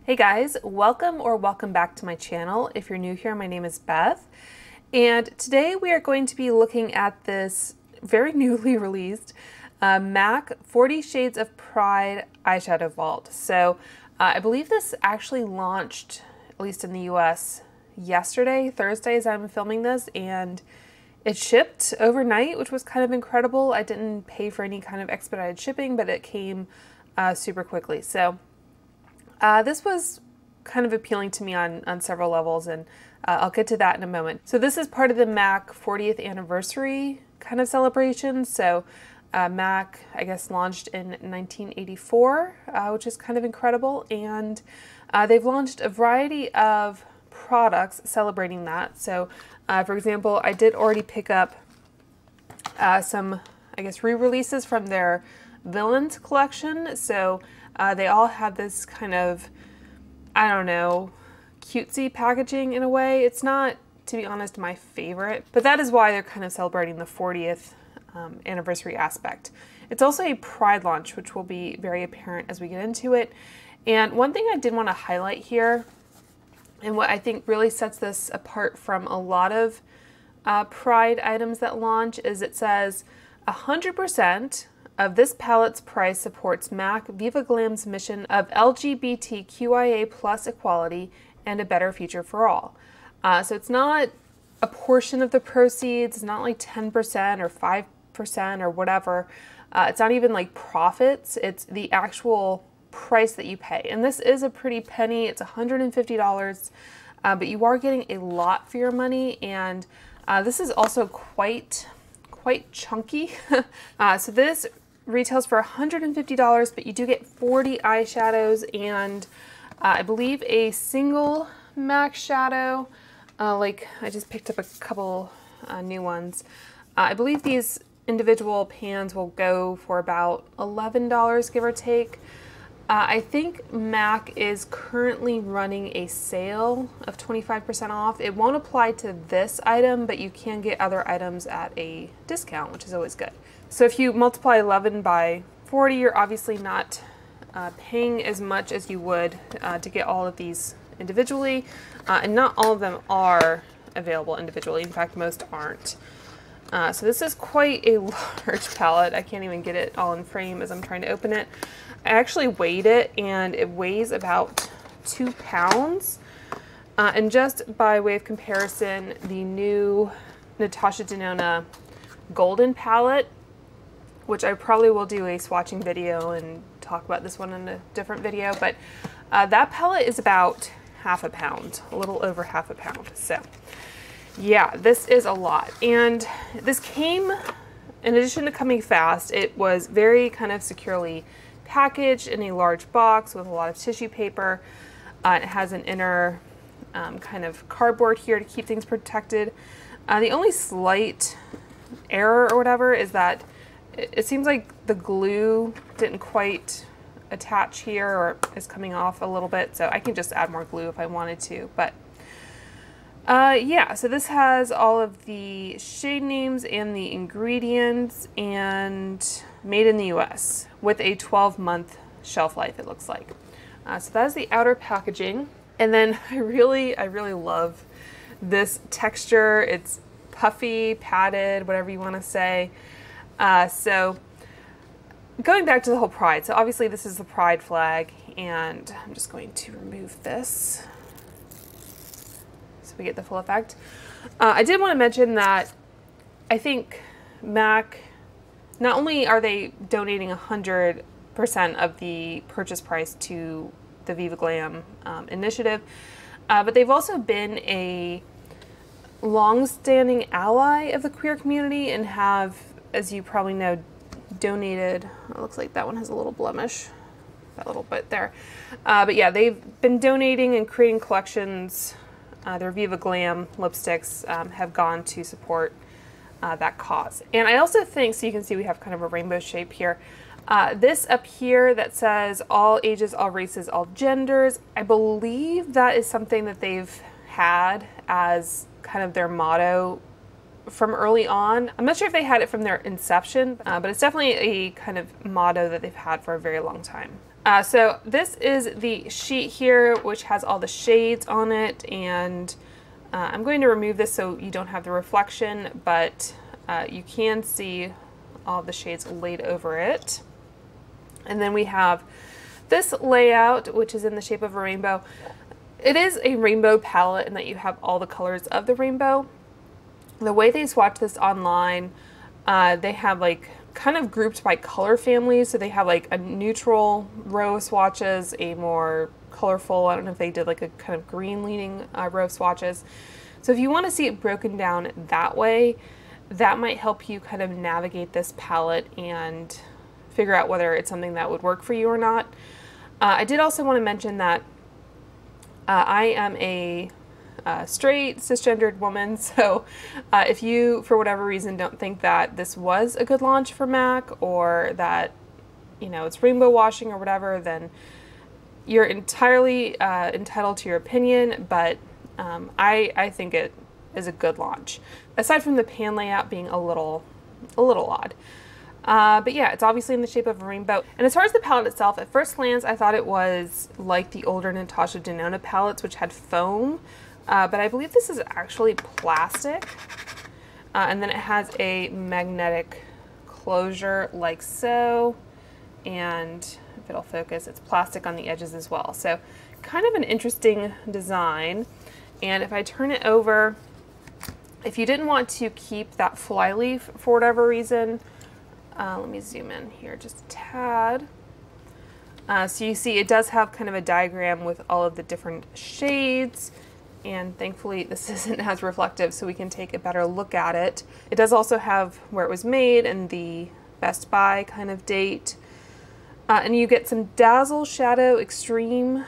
Hey guys, welcome back to my channel. If you're new here, my name is Beth, and today we are going to be looking at this very newly released MAC 40 Shades of Pride eyeshadow vault. So I believe this actually launched, at least in the US, yesterday, Thursday, as I'm filming this, and it shipped overnight, which was kind of incredible. I didn't pay for any kind of expedited shipping, but it came super quickly. So this was kind of appealing to me on several levels, and I'll get to that in a moment. So this is part of the MAC 40th anniversary kind of celebration. So MAC, I guess, launched in 1984, which is kind of incredible. And they've launched a variety of products celebrating that. So for example, I did already pick up some, I guess, re-releases from their Villains collection. So they all have this kind of, I don't know, cutesy packaging in a way. It's not, to be honest, my favorite, but that is why they're kind of celebrating the 40th anniversary aspect. It's also a Pride launch, which will be very apparent as we get into it. And one thing I did want to highlight here, and what I think really sets this apart from a lot of Pride items that launch, is it says 100% of this palette's price supports MAC Viva Glam's mission of LGBTQIA plus equality and a better future for all. So it's not a portion of the proceeds, it's not like 10% or 5% or whatever. It's not even like profits, it's the actual price that you pay. And this is a pretty penny, it's $150, but you are getting a lot for your money, and this is also quite chunky. So this retails for $150, but you do get 40 eyeshadows and I believe a single MAC shadow. Like I just picked up a couple new ones. I believe these individual pans will go for about $11, give or take. I think MAC is currently running a sale of 25% off. It won't apply to this item, but you can get other items at a discount, which is always good. So if you multiply 11 by 40, you're obviously not paying as much as you would to get all of these individually, and not all of them are available individually. In fact, most aren't. So this is quite a large palette. I can't even get it all in frame as I'm trying to open it. I actually weighed it, and it weighs about 2 pounds. And just by way of comparison, the new Natasha Denona Golden palette, which I probably will do a swatching video and talk about this one in a different video, but that palette is about half a pound, a little over half a pound. So yeah, this is a lot. And this came, in addition to coming fast, it was very kind of securely packaged in a large box with a lot of tissue paper. It has an inner kind of cardboard here to keep things protected. The only slight error or whatever is that it seems like the glue didn't quite attach here, or is coming off a little bit, so I can just add more glue if I wanted to. But yeah, so this has all of the shade names and the ingredients, and made in the US with a 12-month shelf life, it looks like. So that is the outer packaging. And then I really love this texture. It's puffy, padded, whatever you want to say. So going back to the whole Pride, so obviously this is the Pride flag, and I'm just going to remove this so we get the full effect. I did want to mention that I think MAC, not only are they donating 100% of the purchase price to the Viva Glam initiative, but they've also been a long-standing ally of the queer community and have, as you probably know, donated, it looks like that one has a little blemish, that little bit there. But yeah, they've been donating and creating collections. Their Viva Glam lipsticks have gone to support that cause. And I also think, so you can see we have kind of a rainbow shape here. This up here that says all ages, all races, all genders, I believe that is something that they've had as kind of their motto from early on. I'm not sure if they had it from their inception, but it's definitely a kind of motto that they've had for a very long time. So this is the sheet here, which has all the shades on it, and I'm going to remove this so you don't have the reflection, but you can see all the shades laid over it. And then we have this layout, which is in the shape of a rainbow. It is a rainbow palette in that you have all the colors of the rainbow. The way they swatch this online, they have like kind of grouped by color families. So they have like a neutral row of swatches, a more colorful, I don't know if they did like a kind of green leaning row of swatches. So if you want to see it broken down that way, that might help you kind of navigate this palette and figure out whether it's something that would work for you or not. I did also want to mention that I am a straight cisgendered woman, so if you for whatever reason don't think that this was a good launch for MAC, or that, you know, it's rainbow washing or whatever, then you're entirely entitled to your opinion, but I think it is a good launch, aside from the pan layout being a little odd. But yeah, it's obviously in the shape of a rainbow. And as far as the palette itself, at first glance, I thought it was like the older Natasha Denona palettes, which had foam, but I believe this is actually plastic. And then it has a magnetic closure like so, and if it'll focus, it's plastic on the edges as well. So kind of an interesting design. And if I turn it over, if you didn't want to keep that flyleaf for whatever reason, let me zoom in here just a tad. So you see it does have kind of a diagram with all of the different shades, and thankfully this isn't as reflective, so we can take a better look at it. It does also have where it was made and the Best Buy kind of date. And you get some Dazzle Shadow Extreme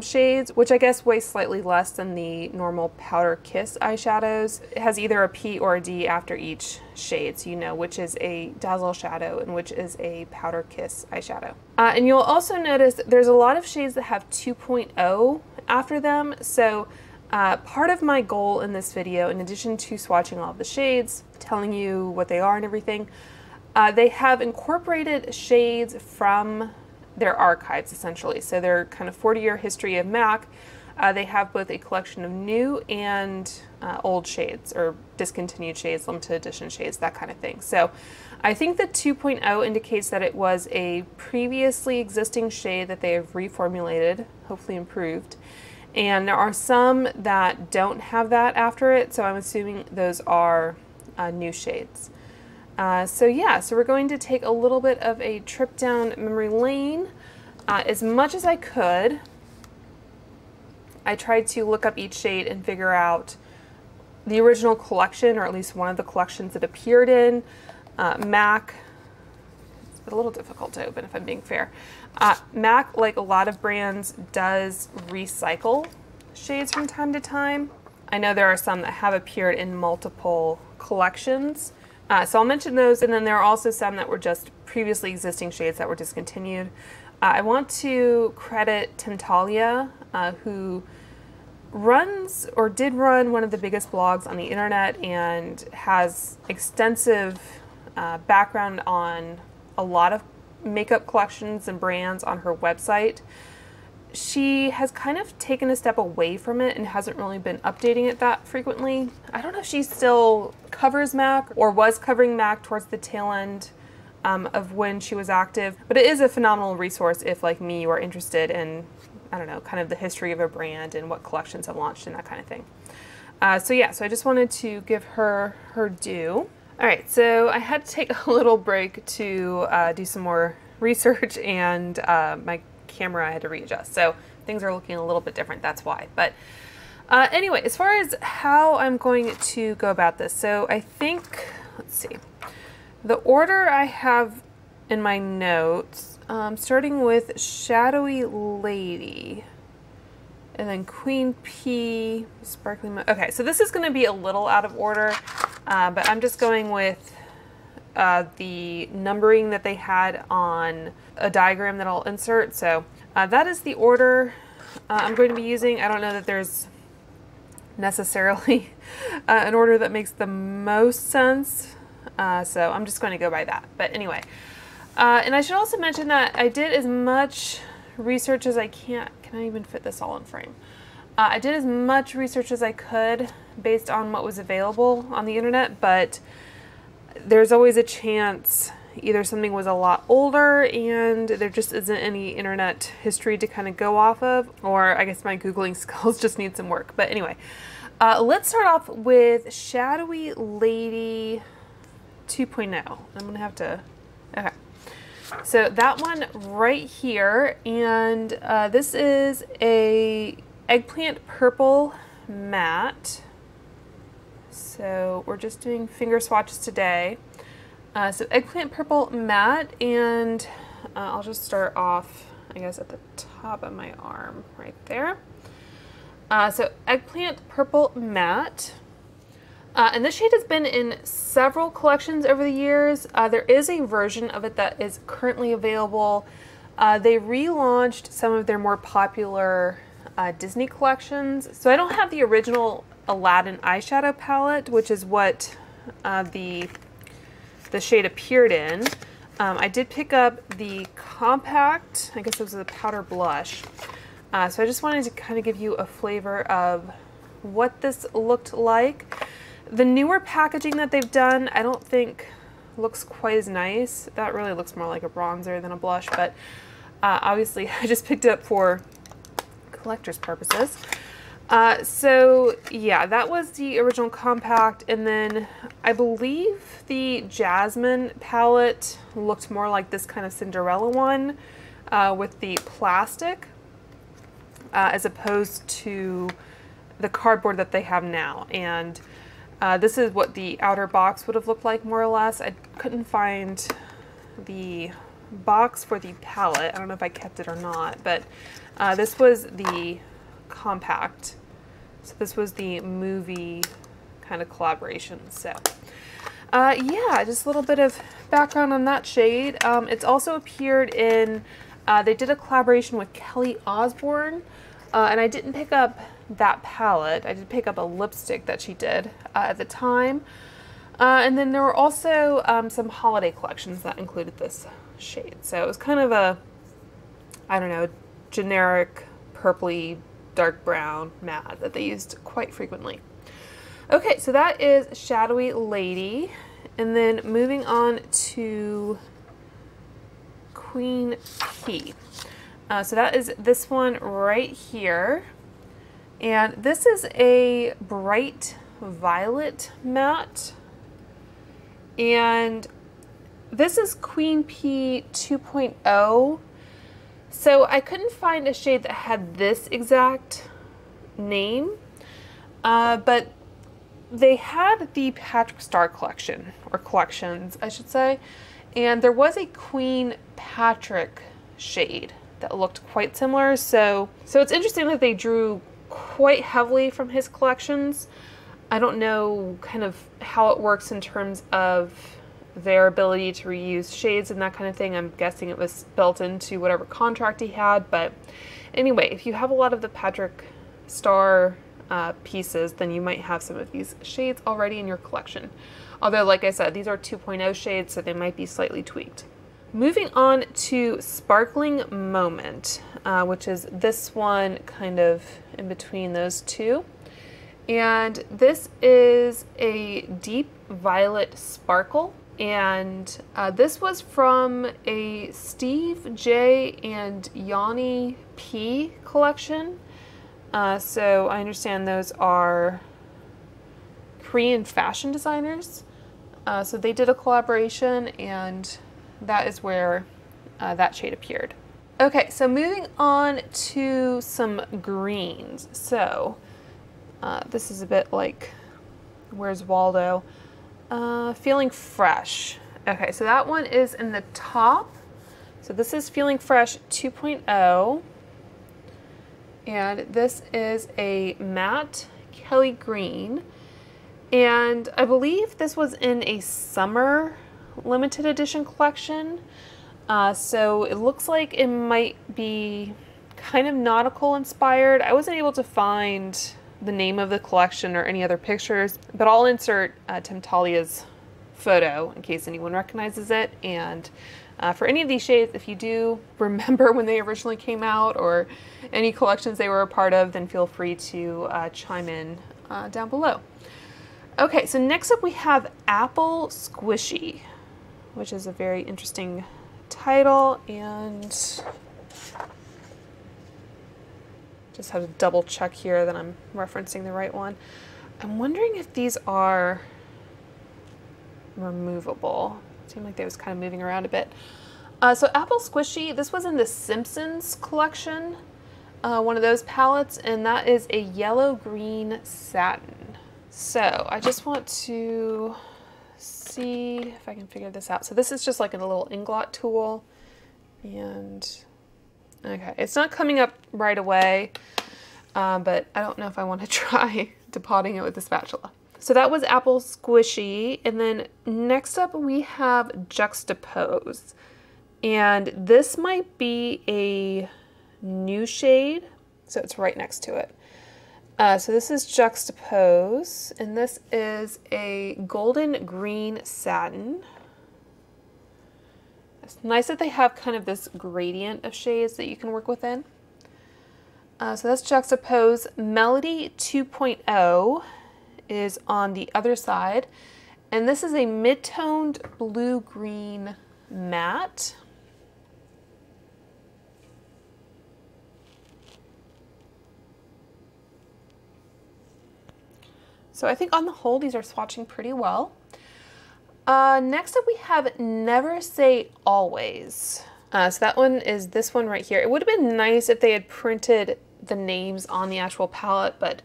shades, which I guess weigh slightly less than the normal Powder Kiss eyeshadows. It has either a P or a D after each shade, so you know which is a Dazzle Shadow and which is a Powder Kiss eyeshadow. And you'll also notice there's a lot of shades that have 2.0 after them, so part of my goal in this video, in addition to swatching all of the shades, telling you what they are and everything, they have incorporated shades from their archives, essentially. So their kind of 40-year history of MAC, they have both a collection of new and old shades, or discontinued shades, limited edition shades, that kind of thing. So I think the 2.0 indicates that it was a previously existing shade that they have reformulated, hopefully improved. And there are some that don't have that after it, so I'm assuming those are new shades. So yeah, so we're going to take a little bit of a trip down memory lane. As much as I could, I tried to look up each shade and figure out the original collection, or at least one of the collections it appeared in. MAC, it's a little difficult to open if I'm being fair. MAC, like a lot of brands, does recycle shades from time to time. I know there are some that have appeared in multiple collections. So I'll mention those, and then there are also some that were just previously existing shades that were discontinued. I want to credit Tentalia, who runs, or did run, one of the biggest blogs on the internet and has extensive background on a lot of makeup collections and brands on her website. She has kind of taken a step away from it and hasn't really been updating it that frequently. I don't know if she still covers MAC or was covering MAC towards the tail end of when she was active, but it is a phenomenal resource if, like me, you are interested in, I don't know, kind of the history of a brand and what collections have launched and that kind of thing. So yeah, so I just wanted to give her her due. All right, so I had to take a little break to do some more research, and my camera I had to readjust, so things are looking a little bit different, that's why. But anyway, as far as how I'm going to go about this, so I think, let's see, the order I have in my notes, starting with Shadowy Lady, and then Queen P, Sparkling, okay, so this is going to be a little out of order, but I'm just going with the numbering that they had on a diagram that I'll insert. So that is the order I'm going to be using. I don't know that there's necessarily an order that makes the most sense, so I'm just going to go by that. But anyway, And I should also mention that I did as much research as I can I even fit this all in frame? I did as much research as I could based on what was available on the internet, but there's always a chance either something was a lot older and there just isn't any internet history to kind of go off of, or I guess my Googling skills just need some work. But anyway, let's start off with Shadowy Lady 2.0. I'm gonna have to, okay. So that one right here, and this is a eggplant purple matte. So we're just doing finger swatches today. So eggplant purple matte, and I'll just start off, I guess, at the top of my arm right there. So eggplant purple matte. And this shade has been in several collections over the years. There is a version of it that is currently available. They relaunched some of their more popular Disney collections. So I don't have the original Aladdin eyeshadow palette, which is what the shade appeared in. I did pick up the compact, I guess it was a powder blush. So I just wanted to kind of give you a flavor of what this looked like. The newer packaging that they've done, I don't think looks quite as nice. That really looks more like a bronzer than a blush, but obviously I just picked it up for collector's purposes. So yeah, that was the original compact, and then I believe the Jasmine palette looked more like this kind of Cinderella one with the plastic as opposed to the cardboard that they have now. And this is what the outer box would have looked like, more or less. I couldn't find the box for the palette. I don't know if I kept it or not, but this was the compact. So this was the movie kind of collaboration. So yeah, just a little bit of background on that shade. It's also appeared in, they did a collaboration with Kelly Osbourne, and I didn't pick up that palette. I did pick up a lipstick that she did at the time. And then there were also some holiday collections that included this shade. So it was kind of a, I don't know, generic purpley dark brown matte that they used quite frequently. Okay, so that is Shadowy Lady. And then moving on to Queen P. So that is this one right here. And this is a bright violet matte. And this is Queen P 2.0. So I couldn't find a shade that had this exact name, but they had the Patrick Star collection, or collections, I should say, and there was a Queen Patrick shade that looked quite similar. So it's interesting that they drew quite heavily from his collections. I don't know kind of how it works in terms of their ability to reuse shades and that kind of thing. I'm guessing it was built into whatever contract he had, but anyway, if you have a lot of the Patrick Star pieces, then you might have some of these shades already in your collection. Although, like I said, these are 2.0 shades, so they might be slightly tweaked. Moving on to Sparkling Moment, which is this one kind of in between those two. And this is a deep violet sparkle. And this was from a Steve J and Yanni P collection. So I understand those are Korean fashion designers. So they did a collaboration, and that is where that shade appeared. Okay, so moving on to some greens. So this is a bit like Where's Waldo? Feeling Fresh. Okay, so that one is in the top. So this is Feeling Fresh 2.0. And this is a matte Kelly Green. And I believe this was in a summer limited edition collection. So it looks like it might be kind of nautical inspired. I wasn't able to find the name of the collection or any other pictures, but I'll insert Tim Talia's photo in case anyone recognizes it, and For any of these shades, if you do remember when they originally came out or any collections they were a part of, then feel free to chime in down below. Okay, so next up we have Apple Squishee, which is a very interesting title, and just have to double check here that I'm referencing the right one. I'm wondering if these are removable. Seemed like they was kind of moving around a bit. So Apple Squishee, this was in the Simpsons collection, one of those palettes, and that is a yellow-green satin. So I just want to see if I can figure this out. So this is just like a little inglot tool, and okay, it's not coming up right away, but I don't know if I want to try depotting it with the spatula. So that was Apple Squishee, and then next up we have Juxtapose, and this might be a new shade, so it's right next to it. So this is Juxtapose, and this is a golden green satin. It's nice that they have kind of this gradient of shades that you can work within. So that's Juxtapose. Melody 2.0 is on the other side, and this is a mid-toned blue-green matte. So I think on the whole, these are swatching pretty well. Next up we have Never Say Always. So that one is this one right here. It would have been nice if they had printed the names on the actual palette, but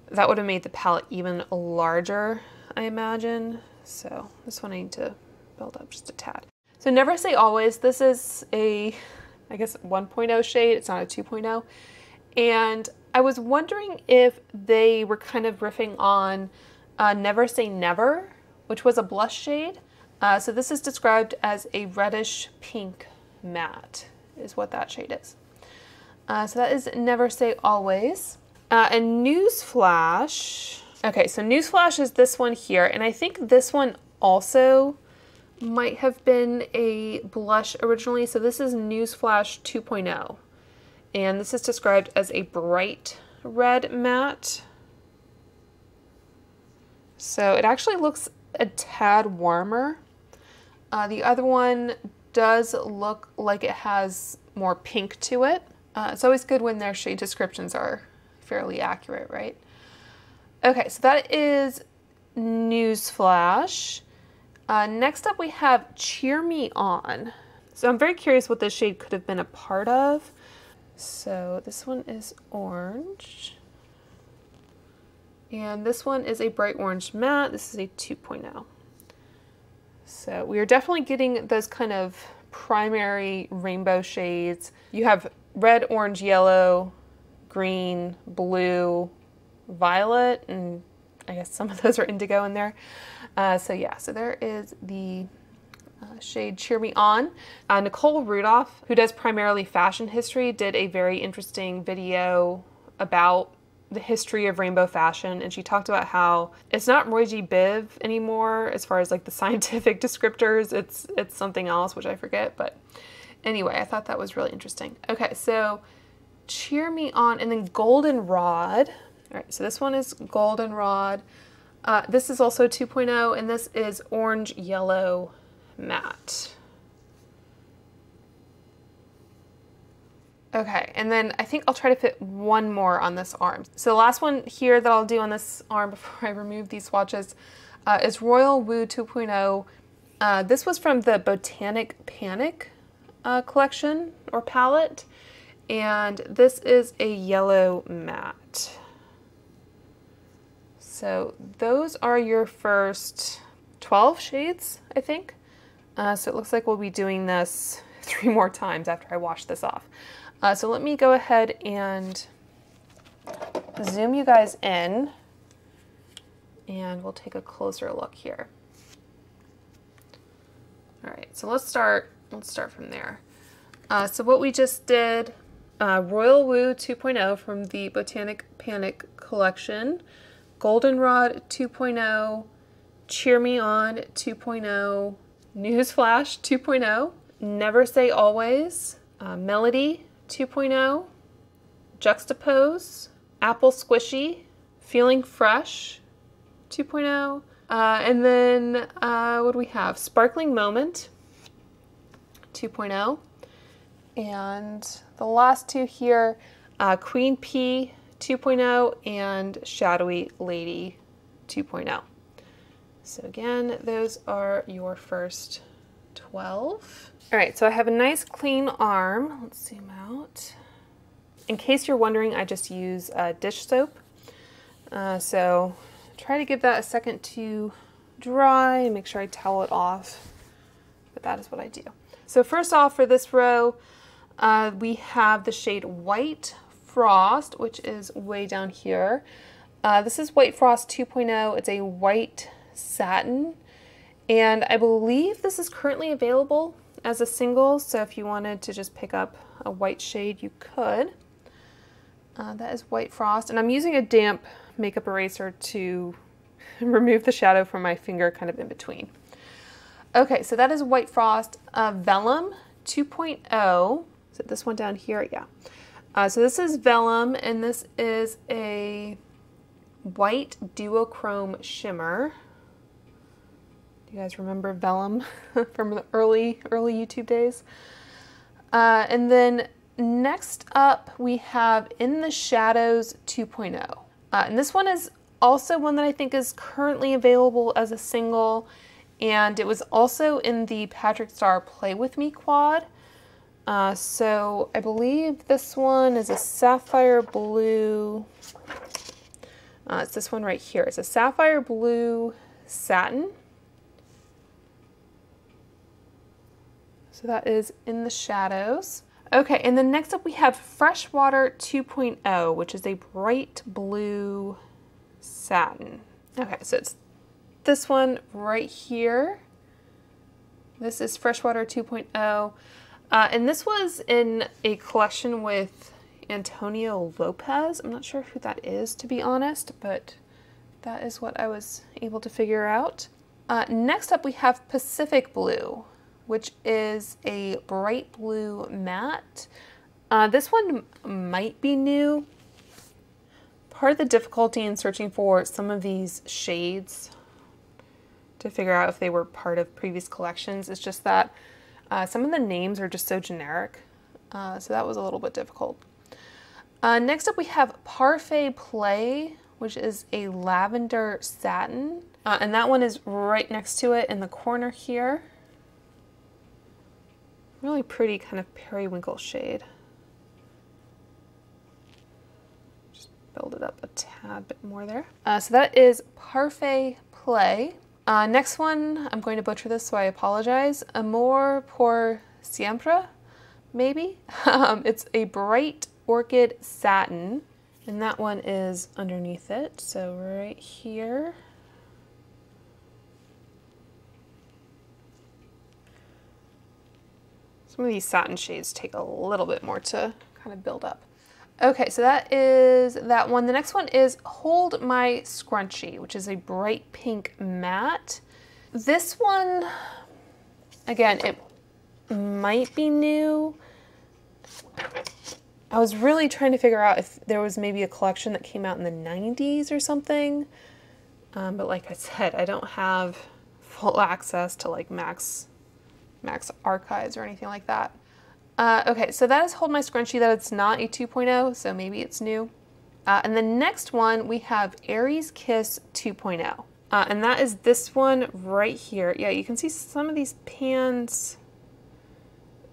that would have made the palette even larger, I imagine. So this one I need to build up just a tad. So Never Say Always, this is a, I guess, 1.0 shade. It's not a 2.0. And I was wondering if they were kind of riffing on Never Say Never, which was a blush shade. So this is described as a reddish pink matte, is what that shade is. So that is Never Say Always. And Newsflash. Okay, so Newsflash is this one here, and I think this one also might have been a blush originally. So this is Newsflash 2.0. And this is described as a bright red matte. So it actually looks a tad warmer. The other one does look like it has more pink to it. It's always good when their shade descriptions are fairly accurate, right? Okay, so that is Newsflash. Next up we have Cheer Me On. So I'm very curious what this shade could have been a part of. So this one is orange, and this one is a bright orange matte. This is a 2.0. So we are definitely getting those kind of primary rainbow shades. You have red, orange, yellow, green, blue, violet, and I guess some of those are indigo in there. So yeah, so there is the shade Cheer Me On. Nicole Rudolph, who does primarily fashion history, did a very interesting video about the history of rainbow fashion, and she talked about how it's not Roy G. Biv anymore as far as like the scientific descriptors. It's something else, which I forget, but anyway, I thought that was really interesting. Okay, so Cheer Me On, and then Goldenrod. All right, so this one is Goldenrod. This is also 2.0, and this is orange yellow matte. Okay, and then I think I'll try to fit one more on this arm. So the last one here that I'll do on this arm before I remove these swatches is Royal Woo 2.0. This was from the Botanic Panic collection or palette, and this is a yellow matte. So those are your first 12 shades, I think. So it looks like we'll be doing this 3 more times after I wash this off. So let me go ahead and zoom you guys in, and we'll take a closer look here. All right, so let's start from there. So what we just did, Royal Woo 2.0 from the Botanic Panic collection, Goldenrod 2.0, Cheer Me On 2.0, Newsflash 2.0, Never Say Always, Melody 2.0, Juxtapose, Apple Squishee, Feeling Fresh 2.0, and then what do we have? Sparkling Moment 2.0, and the last two here, Queen P 2.0 and Shadowy Lady 2.0. So again, those are your first 12. All right, so I have a nice clean arm. Let's zoom out. In case you're wondering, I just use dish soap. So try to give that a second to dry and make sure I towel it off. But that is what I do. So first off, for this row, we have the shade White Frost, which is way down here. This is White Frost 2.0. It's a white satin, and I believe this is currently available as a single, so if you wanted to just pick up a white shade, you could. That is White Frost, and I'm using a damp makeup eraser to remove the shadow from my finger kind of in between. Okay, so that is White Frost. Vellum 2.0. Is it this one down here? Yeah. So this is Vellum, and this is a white duochrome shimmer. Do you guys remember Vellum from the early YouTube days? And then next up we have In the Shadows 2.0. And this one is also one that I think is currently available as a single, and it was also in the Patrick Star Play With Me quad. So I believe this one is a sapphire blue. It's this one right here. It's a sapphire blue satin. So that is In the Shadows. Okay, and then next up we have Freshwater 2.0, which is a bright blue satin. Okay, so it's this one right here. This is Freshwater 2.0. And this was in a collection with Antonio Lopez. I'm not sure who that is, to be honest, but that is what I was able to figure out. Next up we have Pacific Blue, which is a bright blue matte. This one might be new. Part of the difficulty in searching for some of these shades to figure out if they were part of previous collections is just that some of the names are just so generic. So that was a little bit difficult. Next up we have Parfait Play, which is a lavender satin. And that one is right next to it in the corner here. Really pretty kind of periwinkle shade. Just build it up a tad bit more there. So that is Parfait Play. Next one, I'm going to butcher this, so I apologize. Amor Por Siempre, maybe? It's a bright orchid satin, and that one is underneath it, so right here. Some of these satin shades take a little bit more to kind of build up. Okay, so that is that one. The next one is Hold My Scunchie, which is a bright pink matte. This one, again, it might be new. I was really trying to figure out if there was maybe a collection that came out in the 90s or something. But like I said, I don't have full access to like Max archives or anything like that. Okay, so that is Hold My Scunchie. That it's not a 2.0, so maybe it's new. And the next one, we have Aries Kiss 2.0. And that is this one right here. Yeah, you can see some of these pans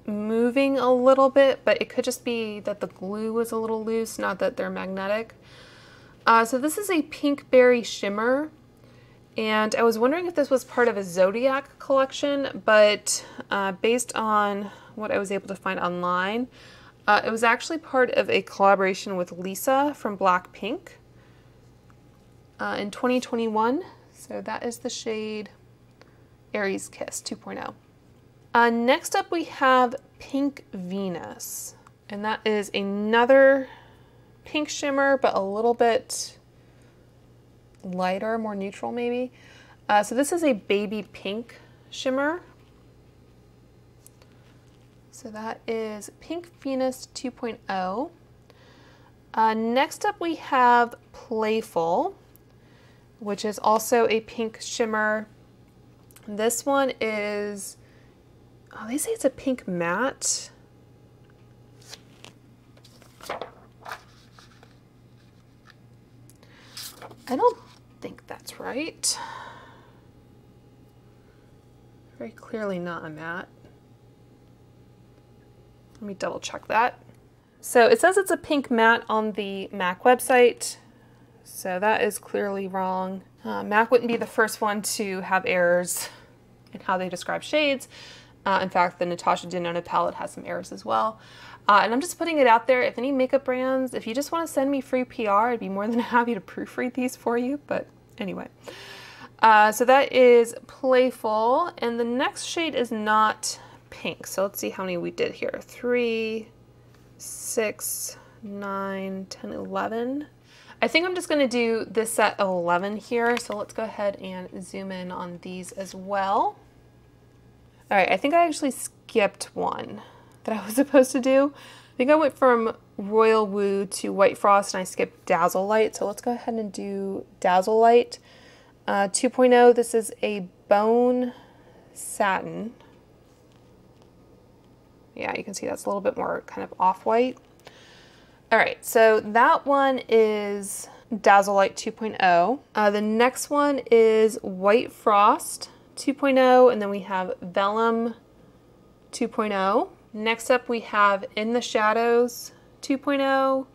moving a little bit, but it could just be that the glue was a little loose, not that they're magnetic. So this is a pink berry shimmer. And I was wondering if this was part of a Zodiac collection, but based on what I was able to find online, it was actually part of a collaboration with Lisa from Blackpink in 2021. So that is the shade Aries Kiss 2.0. Next up we have Pink Venus, and that is another pink shimmer, but a little bit lighter, more neutral maybe. So this is a baby pink shimmer. So that is Pink Venus 2.0. Next up we have Playful, which is also a pink shimmer. This one is, oh, they say it's a pink matte. I don't think that's right. Very clearly not a matte. Let me double check that. So it says it's a pink matte on the MAC website. So that is clearly wrong. MAC wouldn't be the first one to have errors in how they describe shades. In fact, the Natasha Denona palette has some errors as well. And I'm just putting it out there. If any makeup brands, if you just want to send me free PR, I'd be more than happy to proofread these for you. But anyway, so that is Playful. And the next shade is not pink. So let's see how many we did here. 3, 6, 9, 10, 11. I think I'm just going to do this set of 11 here. So let's go ahead and zoom in on these as well. All right, I think I actually skipped one that I was supposed to do. I think I went from Royal Woo to White Frost and I skipped Dazzlelight. So let's go ahead and do Dazzlelight 2.0. This is a bone satin. Yeah, you can see that's a little bit more kind of off-white. All right, so that one is Dazzlelight 2.0. The next one is White Frost 2.0, and then we have Vellum 2.0. Next up we have In the Shadows 2.0,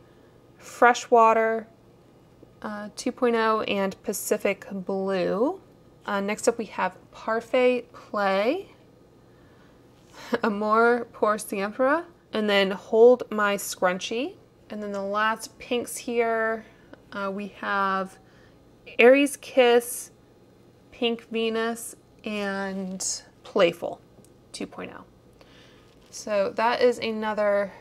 Freshwater 2.0, and Pacific Blue. Next up we have Parfait Play, Amor Por Siempre, and then Hold My Scunchie. And then the last pinks here, we have Aries Kiss, Pink Venus, and Playful 2.0. So that is another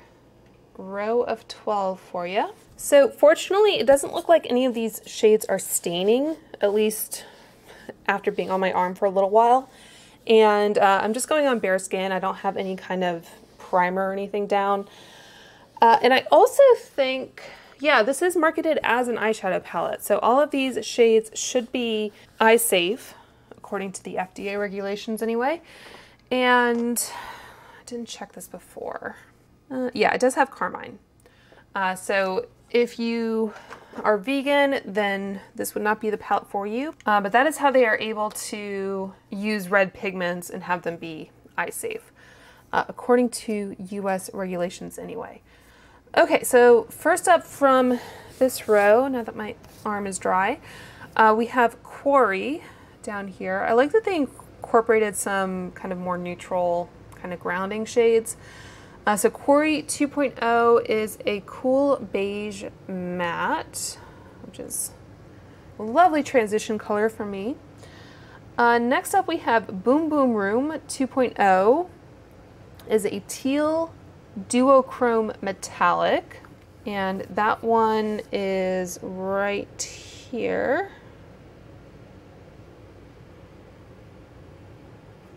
row of 12 for you. So fortunately, it doesn't look like any of these shades are staining, at least after being on my arm for a little while. And I'm just going on bare skin. I don't have any kind of primer or anything down. And I also think, yeah, this is marketed as an eyeshadow palette. So all of these shades should be eye safe, according to the FDA regulations anyway. And I didn't check this before. Yeah, it does have carmine. So if you are vegan, then this would not be the palette for you. But that is how they are able to use red pigments and have them be eye safe, according to US regulations anyway. Okay, so first up from this row, now that my arm is dry, we have Quarry down here. I like that they incorporated some kind of more neutral kind of grounding shades. So Quarry 2.0 is a cool beige matte, which is a lovely transition color for me. Next up we have Boom Boom Room 2.0, is a teal duochrome metallic, and that one is right here.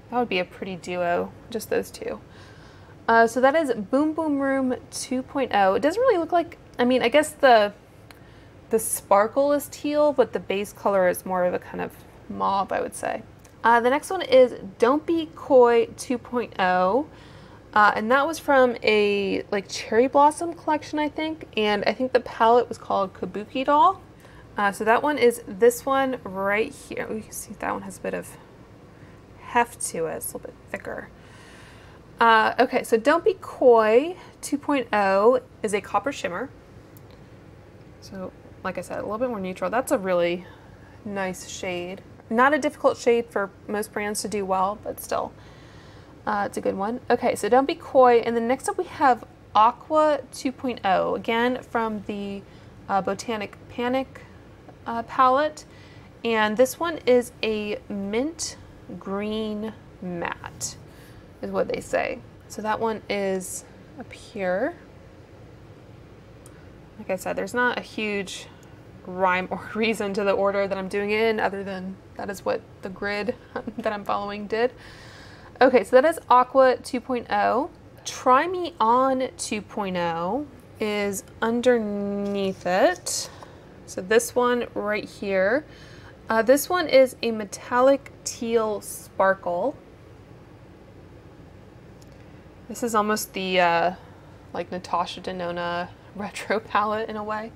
That would be a pretty duo, just those two. So that is Boom Boom Room 2.0. It doesn't really look like, I mean, I guess the sparkle is teal, but the base color is more of a kind of mauve, I would say. The next one is Don't Be Coy 2.0. And that was from a like cherry blossom collection, I think. And I think the palette was called Kabuki Doll. So that one is this one right here. You can see that one has a bit of heft to it. It's a little bit thicker. Okay, so Don't Be Coy 2.0 is a copper shimmer. So like I said, a little bit more neutral. That's a really nice shade. Not a difficult shade for most brands to do well, but still. It's a good one. Okay, so Don't Be Coy. And then next up we have Aqua 2.0, again from the Botanic Panic palette. And this one is a mint green matte, is what they say. So that one is up here. Like I said, there's not a huge rhyme or reason to the order that I'm doing it in, other than that is what the grid that I'm following did. Okay, so that is Aqua 2.0. Try Me On 2.0 is underneath it. So this one right here. This one is a metallic teal sparkle. This is almost the like Natasha Denona retro palette in a way.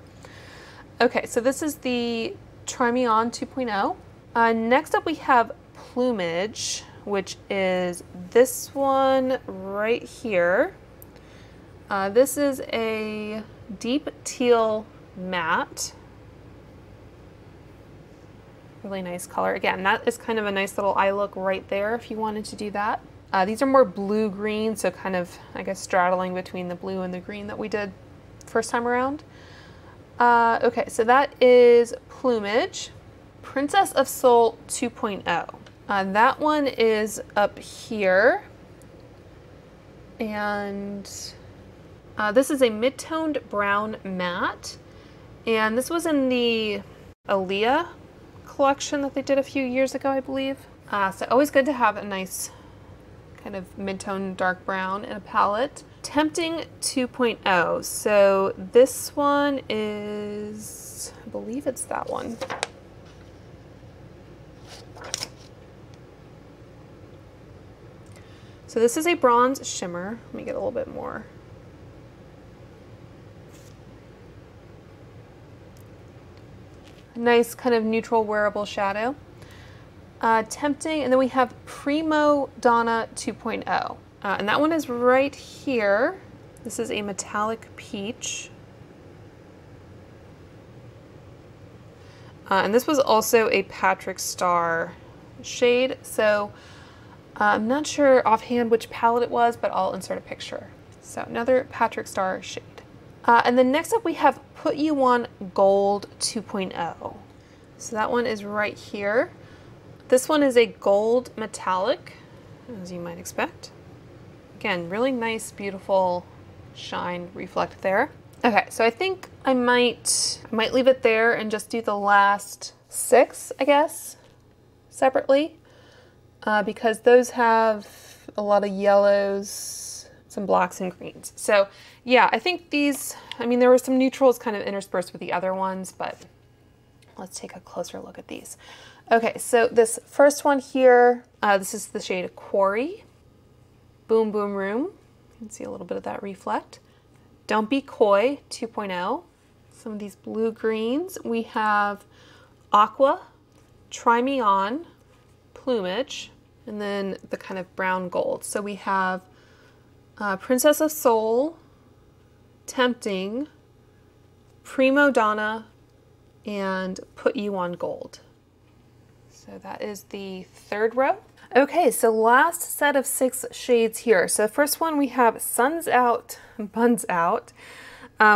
Okay, so this is the Try Me On 2.0. Next up we have Plumage, which is this one right here. This is a deep teal matte. Really nice color. Again, that is kind of a nice little eye look right there if you wanted to do that. These are more blue-green, so kind of, I guess, straddling between the blue and the green that we did first time around. Okay, so that is Plumage. Princess of Soul 2.0. That one is up here. And this is a mid-toned brown matte. And this was in the Aaliyah collection that they did a few years ago, I believe. So always good to have a nice kind of mid-tone dark brown in a palette. Tempting 2.0. So this one is, I believe it's that one. So this is a bronze shimmer. Let me get a little bit more. A nice kind of neutral wearable shadow. Tempting, and then we have Primo Donna 2.0. And that one is right here. This is a metallic peach. And this was also a Patrick Star shade. So I'm not sure offhand which palette it was, but I'll insert a picture. So another Patrick Star shade. And then next up we have Put You On Gold 2.0. So that one is right here. This one is a gold metallic, as you might expect. Again, really nice, beautiful shine reflect there. Okay, so I think I might leave it there and just do the last 6, I guess, separately. Because those have a lot of yellows, some blacks and greens. So yeah, I think these, I mean, there were some neutrals kind of interspersed with the other ones, but let's take a closer look at these. Okay, so this first one here, this is the shade Quarry. Boom Boom Room. You can see a little bit of that reflect. Don't Be Coy 2.0. Some of these blue greens. We have Aqua, Try Me On, Plumage, and then the kind of brown gold. So we have Princess of Soul, Tempting, Primo Donna, and Put You On Gold. So that is the third row. Okay, so last set of 6 shades here. So first one we have Buns Out,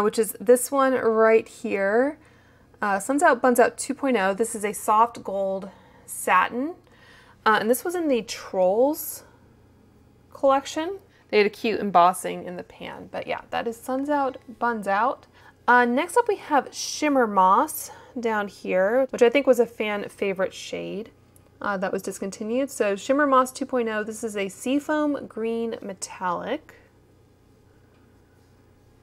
which is this one right here. Buns Out 2.0. This is a soft gold satin. And this was in the Trolls collection. They had a cute embossing in the pan. But yeah, that is Buns Out. Next up we have Shimmermoss down here, which I think was a fan favorite shade that was discontinued. So Shimmermoss 2.0, this is a seafoam green metallic.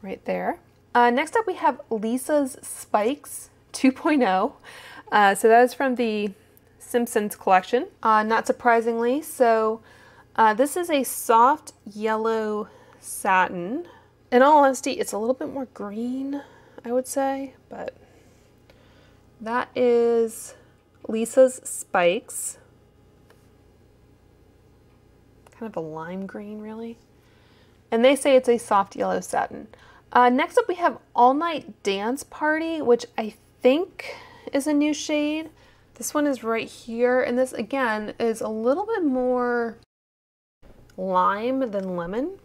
Right there. Next up we have Lisa's Spikes 2.0. So that is from the Simpsons collection, not surprisingly. So this is a soft yellow satin. In all honesty, it's a little bit more green, I would say, but that is Lisa's Spikes. Kind of a lime green, really. And they say it's a soft yellow satin. Next up we have All Night Dance Party, which I think is a new shade. This one is right here, and this again is a little bit more lime than lemon.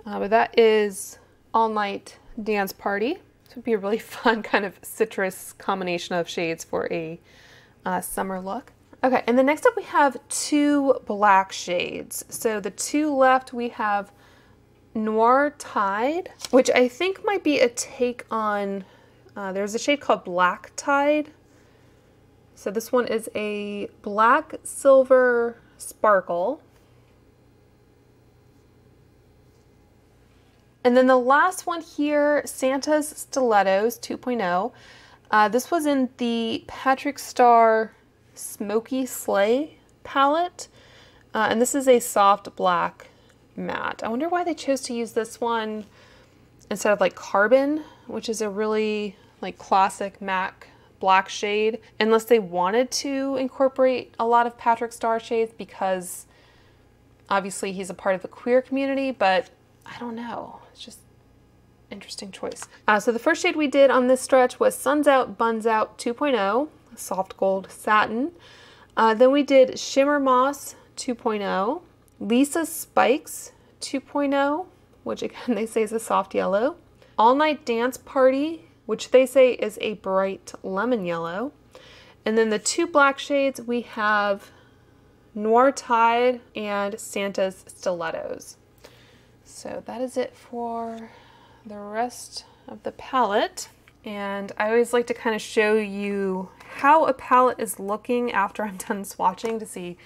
But that is All Night Dance Party. This would be a really fun kind of citrus combination of shades for a summer look. Okay, and then next up we have 2 black shades. So the 2 left we have Noir Tied, which I think might be a take on, there's a shade called Black Tied. So this one is a black silver sparkle. And then the last one here, Santa's Stilettos 2.0. This was in the Patrick Star Smoky Sleigh palette. And this is a soft black matte. I wonder why they chose to use this one instead of like Carbon, which is a really like classic MAC black shade, unless they wanted to incorporate a lot of Patrick Star shades because obviously he's a part of the queer community, but I don't know. It's just interesting choice. So the first shade we did on this stretch was Buns Out 2.0, soft gold satin. Then we did Shimmermoss 2.0, Lisa's Spikes 2.0, which again they say is a soft yellow, All Night Dance Party, which they say is a bright lemon yellow. And then the two black shades, we have Noir Tied and Santa's Stilettos. So that is it for the rest of the palette. And I always like to kind of show you how a palette is looking after I'm done swatching to see,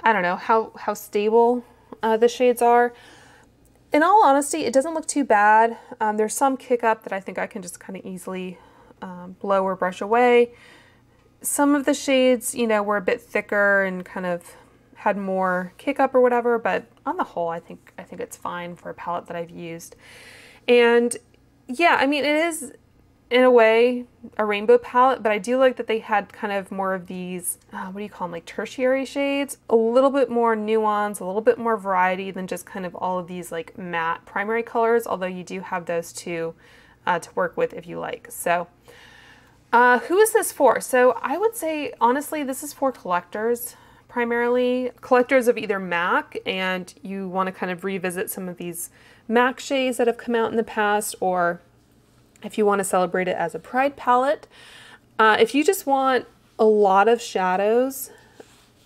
I don't know, how stable the shades are. In all honesty, it doesn't look too bad. There's some kick up that I think I can just kind of easily blow or brush away. Some of the shades, you know, were a bit thicker and kind of had more kick up or whatever, but on the whole, I think it's fine for a palette that I've used. And yeah, I mean, it is in a way a rainbow palette, but I do like that they had kind of more of these, what do you call them, like tertiary shades, a little bit more nuance, a little bit more variety than just kind of all of these like matte primary colors, although you do have those two to work with if you like. So who is this for? So I would say, honestly, this is for collectors, primarily. Collectors of either MAC and you want to kind of revisit some of these MAC shades that have come out in the past, or if you want to celebrate it as a Pride palette. If you just want a lot of shadows,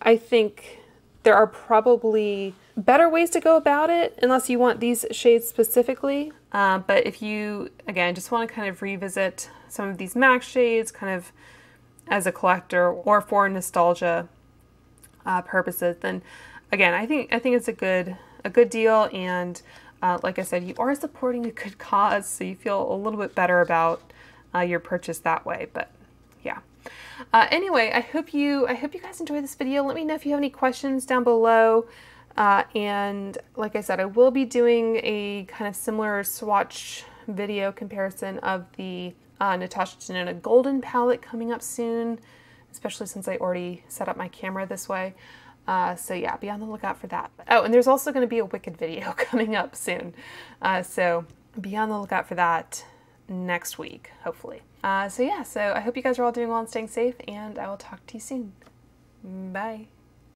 I think there are probably better ways to go about it, unless you want these shades specifically. But if you, again, just want to kind of revisit some of these MAC shades kind of as a collector or for nostalgia purposes, then again, I think it's a good deal. And like I said, you are supporting a good cause, so you feel a little bit better about your purchase that way. But yeah. Anyway, I hope you guys enjoyed this video. Let me know if you have any questions down below. And like I said, I will be doing a kind of similar swatch video comparison of the Natasha Denona Golden palette coming up soon, especially since I already set up my camera this way. So yeah, be on the lookout for that. Oh, and there's also going to be a Wicked video coming up soon. So be on the lookout for that next week, hopefully. So yeah, so I hope you guys are all doing well and staying safe, and I will talk to you soon. Bye.